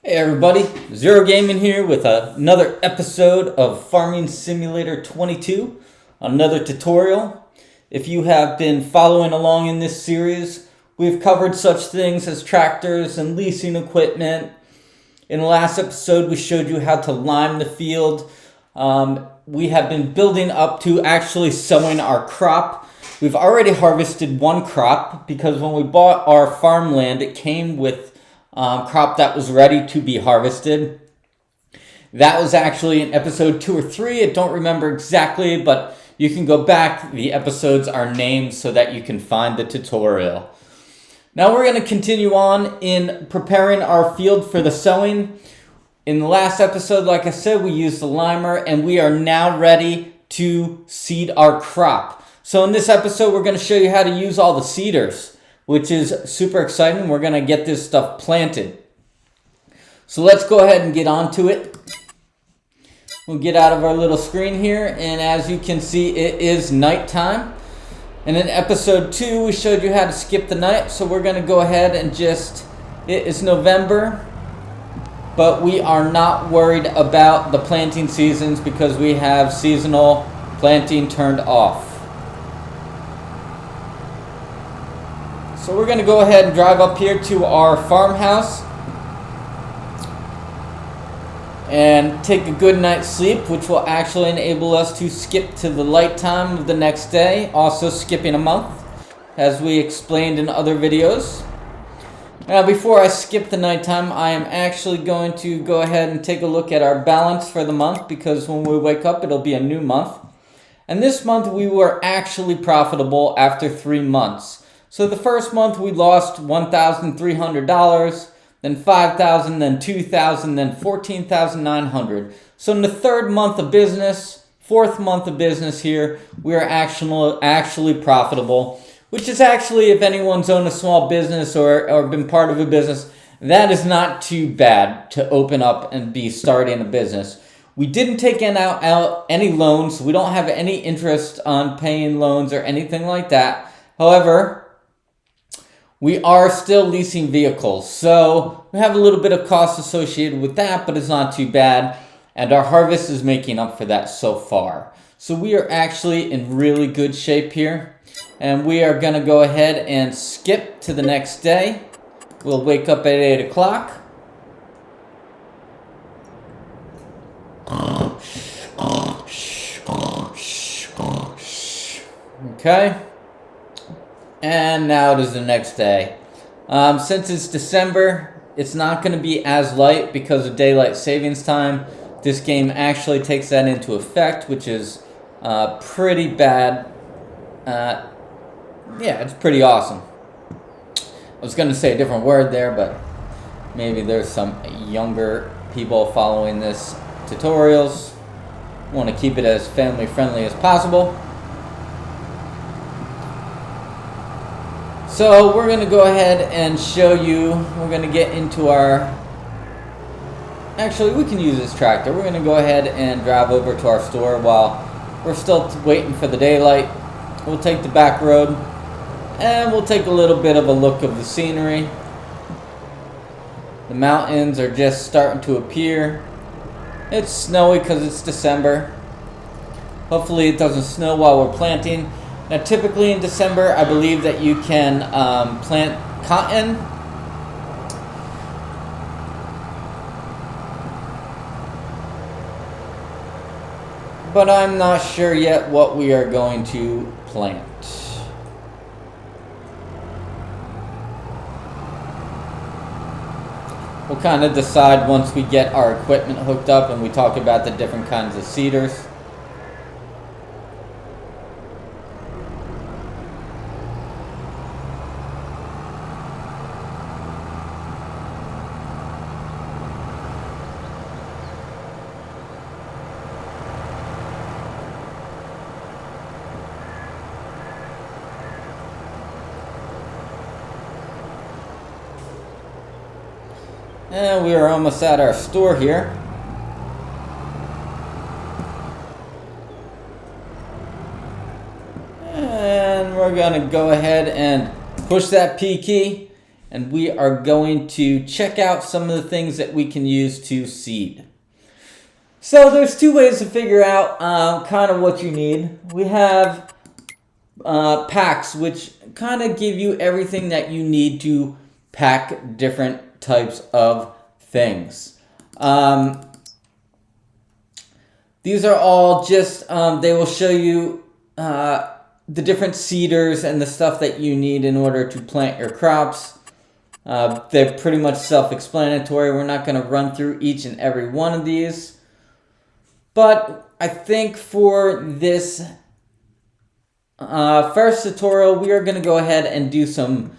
Hey everybody, Zero Gaming here with another episode of Farming Simulator 22, another tutorial. If you have been following along in this series, we've covered such things as tractors and leasing equipment. In the last episode, we showed you how to lime the field. We have been building up to actually sowing our crop. We've already harvested one crop because when we bought our farmland, it came with crop that was ready to be harvested. That was actually in episode 2 or 3. I don't remember exactly, but you can go back. The episodes are named so that you can find the tutorial. Now we're going to continue on in preparing our field for the sowing. In the last episode, like I said, we used the limer and we are now ready to seed our crop. So in this episode, we're going to show you how to use all the seeders, which is super exciting. We're going to get this stuff planted. So let's go ahead and get on to it. We'll get out of our little screen here, and as you can see, it is nighttime. And in episode 2, we showed you how to skip the night, so we're going to go ahead and it is November, but we are not worried about the planting seasons because we have seasonal planting turned off. So we're going to go ahead and drive up here to our farmhouse and take a good night's sleep, which will actually enable us to skip to the light time of the next day, also skipping a month, as we explained in other videos. Now, before I skip the nighttime, I am actually going to go ahead and take a look at our balance for the month, because when we wake up, it'll be a new month. And this month, we were actually profitable after 3 months. So the first month we lost $1,300, then $5,000, then $2,000, then $14,900. So in the third month of business, fourth month of business here, we are actually profitable, which is actually, if anyone's owned a small business or been part of a business, that is not too bad to open up and be starting a business. We didn't take out any loans. We don't have any interest on paying loans or anything like that. However, we are still leasing vehicles, so we have a little bit of cost associated with that, but it's not too bad, and our harvest is making up for that so far. So we are actually in really good shape here, and we are going to go ahead and skip to the next day. We'll wake up at 8 o'clock. Okay. And now it is the next day. Since it's December, it's not going to be as light because of daylight savings time. This game actually takes that into effect, which is pretty bad. Yeah, it's pretty awesome. I was going to say a different word there, but maybe there's some younger people following this tutorials. I want to keep it as family friendly as possible. So we're going to go ahead and show you, we're going to get into actually we can use this tractor. We're going to go ahead and drive over to our store while we're still waiting for the daylight. We'll take the back road and we'll take a little bit of a look of the scenery. The mountains are just starting to appear. It's snowy because it's December. Hopefully it doesn't snow while we're planting. Now, typically in December, I believe that you can plant cotton. But I'm not sure yet what we are going to plant. We'll kind of decide once we get our equipment hooked up and we talk about the different kinds of seeders. And we are almost at our store here. And we're going to go ahead and push that P key and we are going to check out some of the things that we can use to seed. So there's two ways to figure out kind of what you need. We have packs, which kind of give you everything that you need to pack different types of things. These are all just, they will show you the different seeders and the stuff that you need in order to plant your crops. They're pretty much self-explanatory. We're not going to run through each and every one of these. But I think for this first tutorial, we are going to go ahead and do some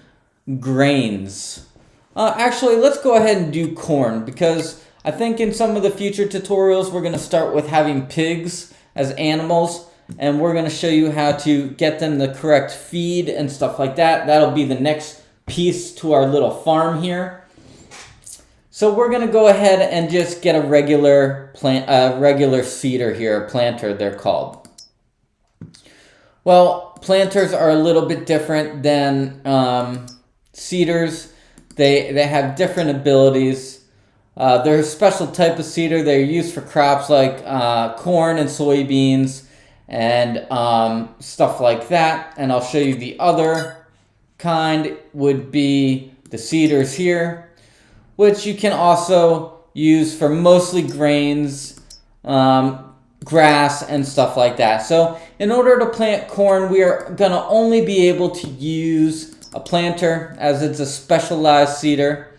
grains. Actually, let's go ahead and do corn, because I think in some of the future tutorials, we're going to start with having pigs as animals, and we're going to show you how to get them the correct feed and stuff like that. That'll be the next piece to our little farm here. So we're going to go ahead and just get a regular seeder here, a planter they're called. Well, planters are a little bit different than seeders. They have different abilities. They're a special type of seeder. They're used for crops like corn and soybeans and stuff like that. And I'll show you the other kind would be the seeders here, which you can also use for mostly grains, grass, and stuff like that. So in order to plant corn, we are going to only be able to use a planter, as it's a specialized seeder.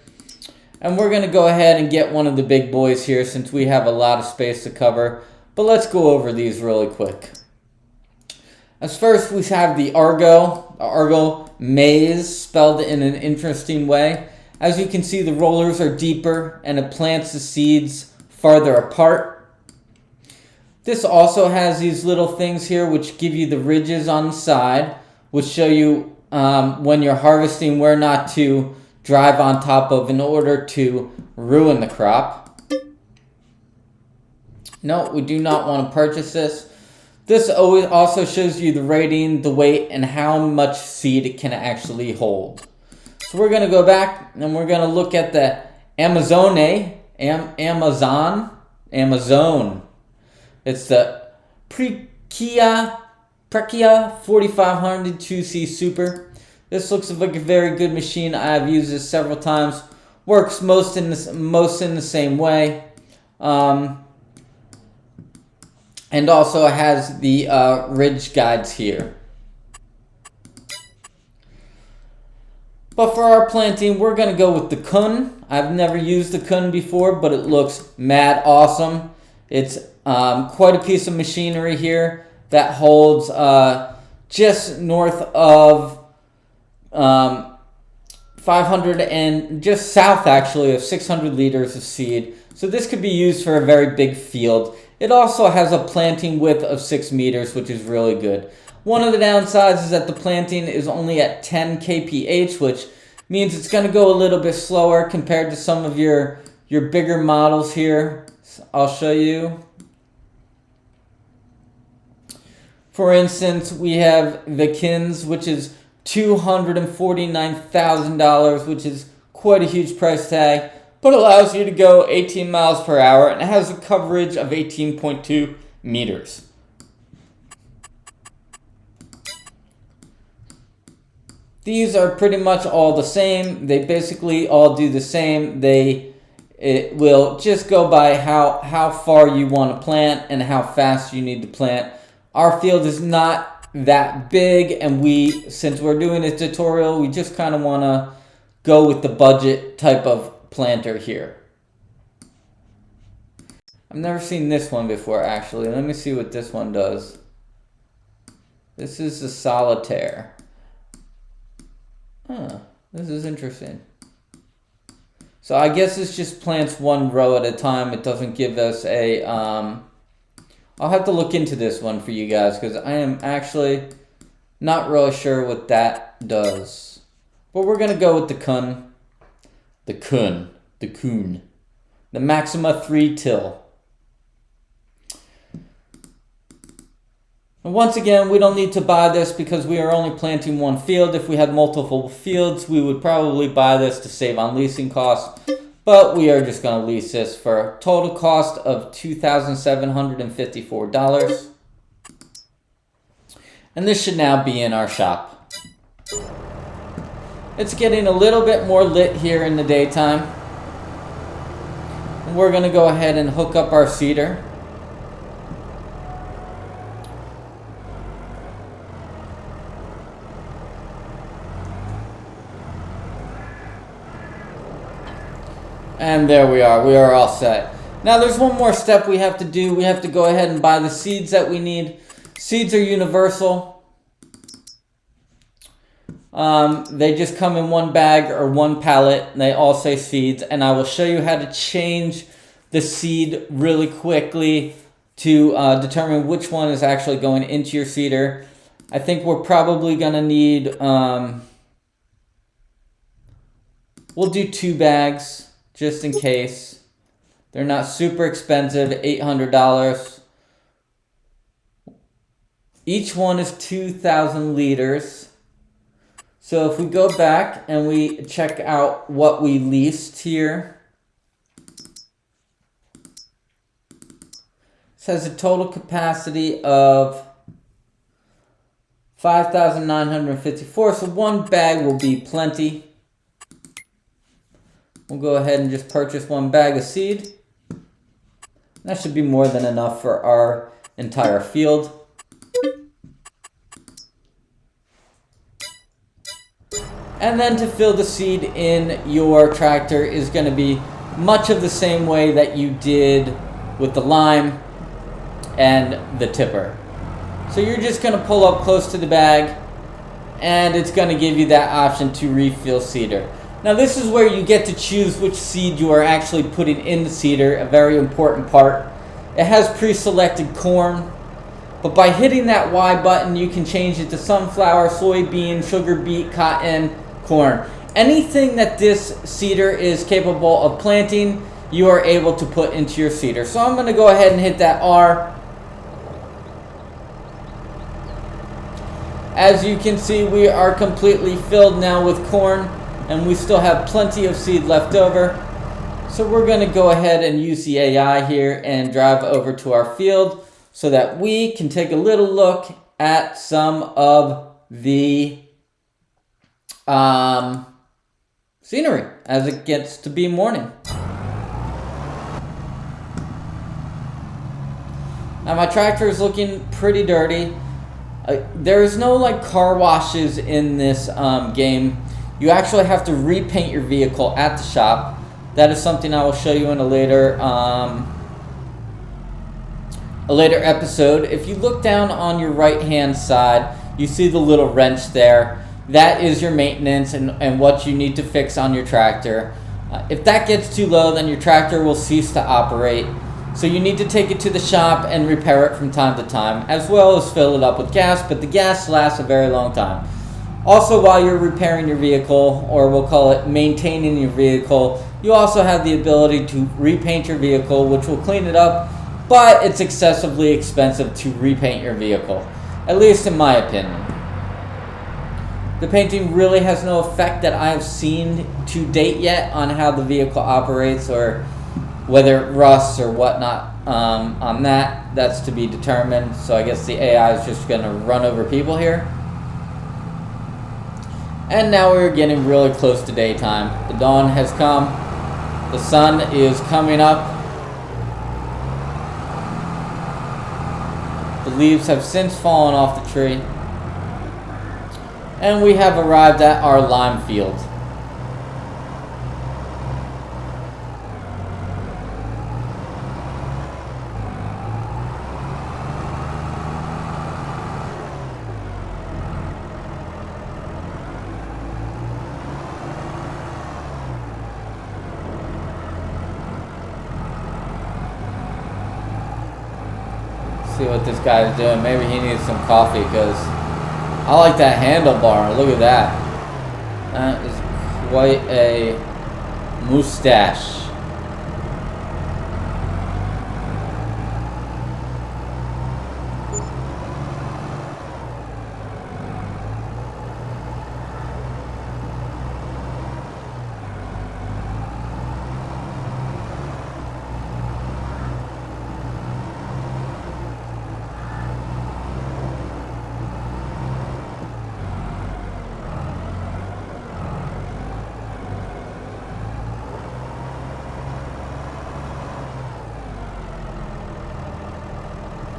And we're going to go ahead and get one of the big boys here since we have a lot of space to cover. But let's go over these really quick. As first, we have the Argo maize, spelled in an interesting way. As you can see, the rollers are deeper and it plants the seeds farther apart. This also has these little things here which give you the ridges on the side, which show you when you're harvesting where not to drive on top of in order to ruin the crop. No, we do not want to purchase this. This always also shows you the rating, the weight, and how much seed it can actually hold. So we're going to go back and we're going to look at the Amazone. Amazone. It's the Prechia 4500 2C Super. This looks like a very good machine. I've used this several times. Works most in the same way. And also has the ridge guides here. But for our planting, we're going to go with the Kun. I've never used the Kun before, but it looks mad awesome. It's quite a piece of machinery here that holds just north of 500 and just south actually of 600 liters of seed. So this could be used for a very big field. It also has a planting width of 6 meters, which is really good. One of the downsides is that the planting is only at 10 kph, which means it's going to go a little bit slower compared to some of your bigger models here. So I'll show you. For instance, we have the Kins, which is $249,000, which is quite a huge price tag, but allows you to go 18 miles per hour and it has a coverage of 18.2 meters. These are pretty much all the same. They basically all do the same. It will just go by how far you want to plant and how fast you need to plant. Our field is not that big, and since we're doing a tutorial, we just kind of want to go with the budget type of planter here. I've never seen this one before, actually. Let me see what this one does. This is the Solitaire. Huh, this is interesting. So I guess this just plants one row at a time. It doesn't give us a... I'll have to look into this one for you guys because I am actually not really sure what that does. But we're going to go with the Kun. The Kun. The Maxima 3 till. And once again, we don't need to buy this because we are only planting one field. If we had multiple fields, we would probably buy this to save on leasing costs. But we are just going to lease this for a total cost of $2,754. And this should now be in our shop. It's getting a little bit more lit here in the daytime. And we're going to go ahead and hook up our seeder. And there we are all set. Now there's one more step we have to do. We have to go ahead and buy the seeds that we need. Seeds are universal. They just come in one bag or one pallet. And they all say seeds. And I will show you how to change the seed really quickly to determine which one is actually going into your seeder. I think we're probably going to need, we'll do 2 bags. Just in case. They're not super expensive, $800. Each one is 2,000 liters. So if we go back and we check out what we leased here. This has a total capacity of 5,954. So 1 bag will be plenty. We'll go ahead and just purchase 1 bag of seed. That should be more than enough for our entire field. And then to fill the seed in your tractor is going to be much of the same way that you did with the lime and the tipper. So you're just going to pull up close to the bag and it's going to give you that option to refill seeder. Now this is where you get to choose which seed you are actually putting in the seeder, a very important part. It has pre-selected corn, but by hitting that Y button you can change it to sunflower, soybean, sugar beet, cotton, corn. Anything that this seeder is capable of planting, you are able to put into your seeder. So I'm going to go ahead and hit that R. As you can see, we are completely filled now with corn. And we still have plenty of seed left over. So we're going to go ahead and use the AI here and drive over to our field so that we can take a little look at some of the scenery as it gets to be morning. Now my tractor is looking pretty dirty. There's no like car washes in this game. You actually have to repaint your vehicle at the shop. That is something I will show you in a later episode. If you look down on your right hand side, you see the little wrench there. That is your maintenance and what you need to fix on your tractor. If that gets too low, then your tractor will cease to operate. So you need to take it to the shop and repair it from time to time, as well as fill it up with gas, but the gas lasts a very long time. Also, while you're repairing your vehicle, or we'll call it maintaining your vehicle, you also have the ability to repaint your vehicle, which will clean it up, but it's excessively expensive to repaint your vehicle, at least in my opinion. The painting really has no effect that I have seen to date yet on how the vehicle operates or whether it rusts or whatnot. On that, that's to be determined, so I guess the AI is just going to run over people here. And now we're getting really close to daytime. The dawn has come. The sun is coming up. The leaves have since fallen off the tree. And we have arrived at our lime field. See what this guy is doing. Maybe he needs some coffee because I like that handlebar. Look at that. That is quite a mustache.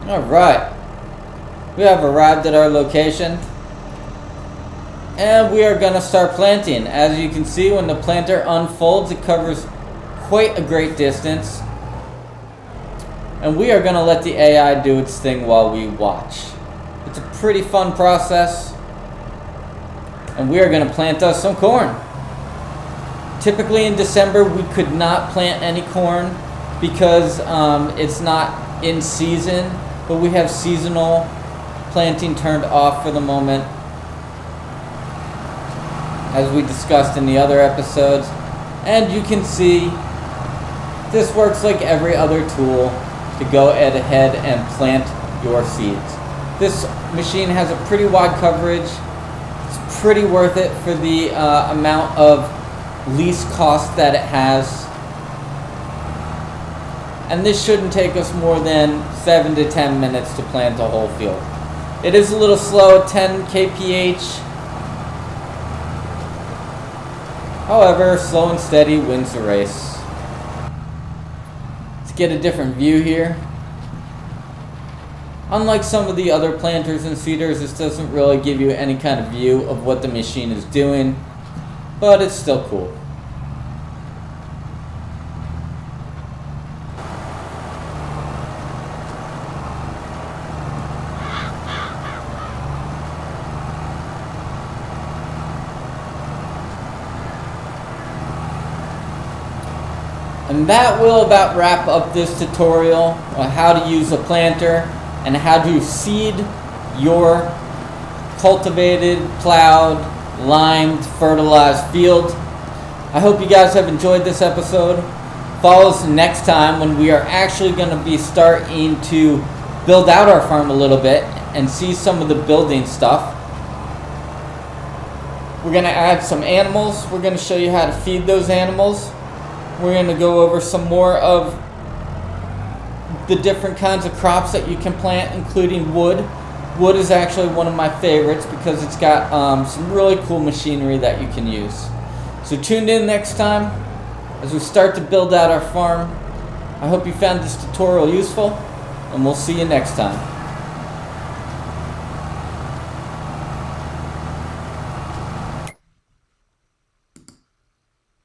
Alright, we have arrived at our location and we are going to start planting. As you can see, when the planter unfolds, it covers quite a great distance. And we are going to let the AI do its thing while we watch. It's a pretty fun process. And we are going to plant us some corn. Typically in December we could not plant any corn because it's not in season, but we have seasonal planting turned off for the moment, as we discussed in the other episodes. And you can see this works like every other tool to go ahead and plant your seeds. This machine has a pretty wide coverage. It's pretty worth it for the amount of least cost that it has. And this shouldn't take us more than 7 to 10 minutes to plant a whole field. It is a little slow at 10 kph. However, slow and steady wins the race. Let's get a different view here. Unlike some of the other planters and seeders, this doesn't really give you any kind of view of what the machine is doing, but it's still cool. And that will about wrap up this tutorial on how to use a planter and how to seed your cultivated, plowed, limed, fertilized field. I hope you guys have enjoyed this episode. Follow us next time when we are actually going to be starting to build out our farm a little bit and see some of the building stuff. We're going to add some animals. We're going to show you how to feed those animals. We're going to go over some more of the different kinds of crops that you can plant, including wood. Wood is actually one of my favorites because it's got some really cool machinery that you can use. So tune in next time as we start to build out our farm. I hope you found this tutorial useful, and we'll see you next time.